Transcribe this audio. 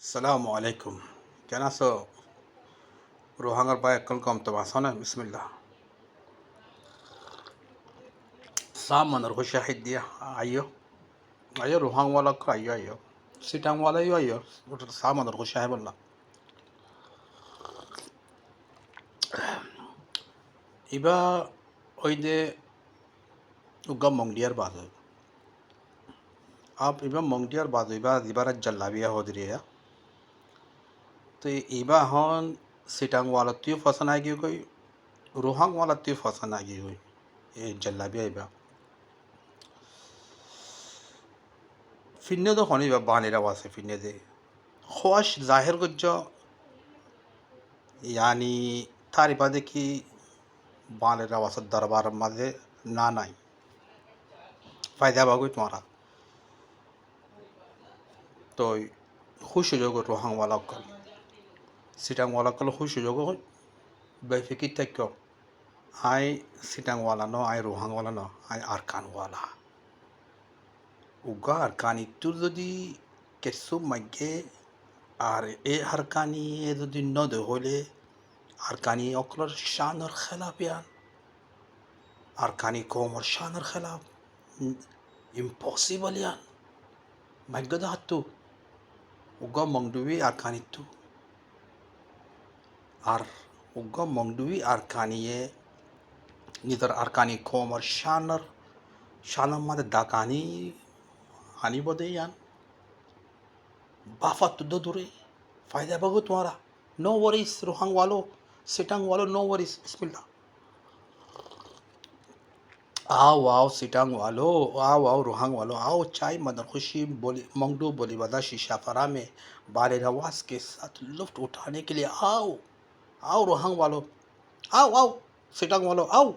সালামু আলাইকুম। কেন আছো? রোহাঙ্গার ভাই এখন কম তো বাসো না বিসমিল্লাহ। সামানের খুশি হাইদ দিয়া আইও আইও রোহাং ওয়ালা কো আইও আইও সিটাং ওয়ালা আইও আইও ওটা সামানের খুশি হাই বললা ইবা ওই যে উগা মংডিয়ার বাজে আপ ইবা মংডিয়ার বাজে ইবা দিবার জল্লাবিয়া হদরিয়া তো ইবা হন সিটাং ওয়ালা তুই ফসন আগে কই রোহাং ওয়ালা তুই ফসন আগে কই এ জল্লাবিয়া ইবা ফিন্নে তো হনি বা বানেরা ওয়াসে ফিন্নে দে খোয়াশ জাহির গজ্জ यानी थारी बादे की बालेरा वसत दरबार माजे ना नाई फायदा बागुई तुम्हारा तो खुश हो जाओगे रोहांग वाला कल सिटांग वाला कल खुश हो जाओगे बेफिकी तक क्यों आई सिटांग वाला नो आई रोहांग वाला नो आई अरकान वाला उगा अरकानी तू जदी केसु मगे আর এই হারকানি যদি নদে হলে হারকানি অকলর শানর খেলাফ ইয়ান হারকানি কোমর শানর খেলাফ impossible yan magada hattu uga mongduwi arkanitu ar uga mongduwi arkaniye nidar arkani komar shanar made dakani hani bode yan bafat do dure fayda bago tumhara no worries rohang walo sitang walo no worries bismillah आओ आओ सिटांग वालो आओ आओ रोहांग वालो आओ चाय mother खुशी बोली मंगडू बोली बदा शीशा फरा में बाले रवास के साथ लुफ्त उठाने के लिए आओ आओ रोहांग वालो आओ आओ सिटांग वालो आओ